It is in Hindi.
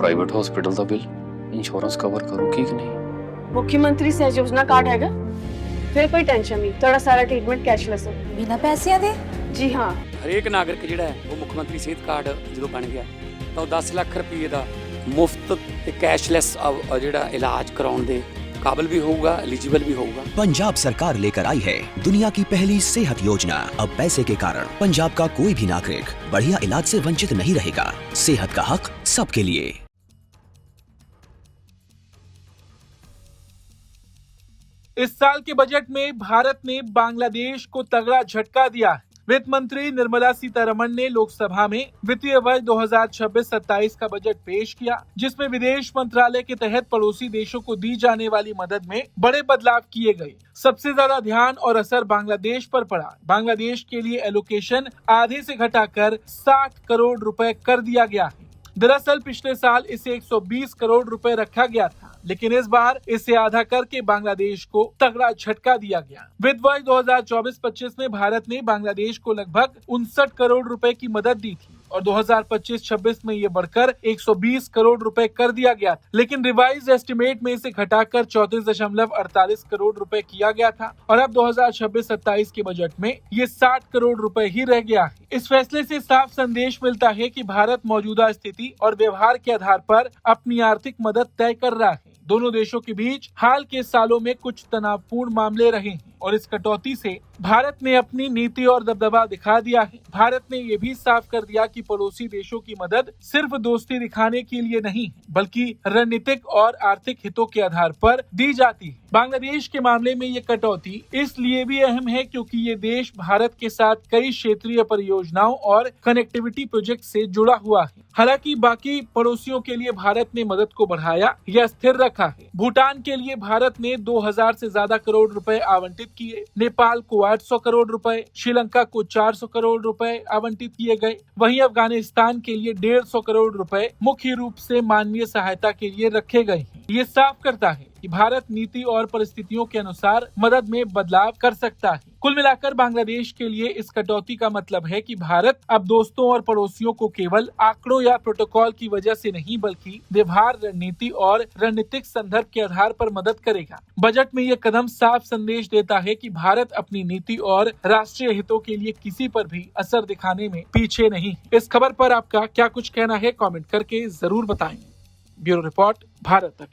ਪ੍ਰਾਈਵੇਟ ਹਸਪੀਟਲ ਦਾ ਬਿੱਲ ਇੰਸ਼ੋਰੈਂਸ ਕਵਰ ਕਰੂਗੀ ਕਿ ਨਹੀਂ। मुख्यमंत्री सहज योजना कार्ड हैगा, फिर कोई टेंशन नहीं, थोड़ा सारा ट्रीटमेंट कैशलेस है। बिना पैसिਆਂ ਦੇ? जी हाँ। ਹਰੇਕ ਨਾਗਰਿਕ ਜਿਹੜਾ ਹੈ ਉਹ ਮੁੱਖ ਮੰਤਰੀ ਸਿਹਤ ਕਾਰਡ ਜਦੋਂ ਬਣ ਗਿਆ ਤਾਂ ਉਹ 10 ਲੱਖ ਰੁਪਏ ਦਾ ਮੁਫਤ ਤੇ ਕੈਸ਼ਲੈਸ ਜਿਹੜਾ ਇਲਾਜ ਕਰਾਉਣ ਦੇ काबिल भी होगा, एलिजिबल भी होगा। पंजाब सरकार लेकर आई है दुनिया की पहली सेहत योजना। अब पैसे के कारण पंजाब का कोई भी नागरिक बढ़िया इलाज से वंचित नहीं रहेगा। सेहत का हक सबके लिए। इस साल के बजट में भारत ने बांग्लादेश को तगड़ा झटका दिया है। वित्त मंत्री निर्मला सीतारमण ने लोकसभा में वित्तीय वर्ष 2026-27 का बजट पेश किया, जिसमें विदेश मंत्रालय के तहत पड़ोसी देशों को दी जाने वाली मदद में बड़े बदलाव किए गए। सबसे ज्यादा ध्यान और असर बांग्लादेश पर पड़ा। बांग्लादेश के लिए एलोकेशन आधे से घटाकर 60 करोड़ रुपए कर दिया गया है। दरअसल पिछले साल इसे 120 करोड़ रुपए रखा गया था, लेकिन इस बार इसे आधा करके बांग्लादेश को तगड़ा झटका दिया गया। वित्त वर्ष 2024-25 में भारत ने बांग्लादेश को लगभग 59 करोड़ रुपए की मदद दी थी और 2025-26 में ये बढ़कर 120 करोड़ रुपए कर दिया गया था, लेकिन रिवाइज एस्टिमेट में इसे घटाकर 34.48 करोड़ रुपए किया गया था और अब 2026-27 के बजट में ये 60 करोड़ रुपए ही रह गया है। इस फैसले से साफ संदेश मिलता है कि भारत मौजूदा स्थिति और व्यवहार के आधार पर अपनी आर्थिक मदद तय कर रहा है। दोनों देशों के बीच हाल के सालों में कुछ तनावपूर्ण मामले रहे हैं और इस कटौती से भारत ने अपनी नीति और दबदबा दिखा दिया है। भारत ने ये भी साफ कर दिया कि पड़ोसी देशों की मदद सिर्फ दोस्ती दिखाने के लिए नहीं, बल्कि रणनीतिक और आर्थिक हितों के आधार पर दी जाती है। बांग्लादेश के मामले में ये कटौती इसलिए भी अहम है क्योंकि ये देश भारत के साथ कई क्षेत्रीय परियोजनाओं और कनेक्टिविटी प्रोजेक्ट से जुड़ा हुआ है। हालांकि बाकी पड़ोसियों के लिए भारत ने मदद को बढ़ाया या स्थिर रखा है। भूटान के लिए भारत ने 2000 से ज्यादा करोड़ रुपए आवंटित किए, नेपाल को 800 करोड़ रुपए, श्रीलंका को 400 करोड़ रुपए आवंटित किए गए। वहीं अफगानिस्तान के लिए 150 करोड़ रुपए मुख्य रूप से मानवीय सहायता के लिए रखे गए हैं। ये साफ करता है कि भारत नीति और परिस्थितियों के अनुसार मदद में बदलाव कर सकता है। कुल मिलाकर बांग्लादेश के लिए इस कटौती का मतलब है कि भारत अब दोस्तों और पड़ोसियों को केवल आंकड़ों या प्रोटोकॉल की वजह से नहीं, बल्कि व्यवहार, रणनीति और रणनीतिक संदर्भ के आधार पर मदद करेगा। बजट में यह कदम साफ संदेश देता है कि भारत अपनी नीति और राष्ट्रीय हितों के लिए किसी पर भी असर दिखाने में पीछे नहीं है। इस खबर पर आपका क्या कुछ कहना है, कमेंट करके जरूर बताएं। ब्यूरो रिपोर्ट, भारत तक।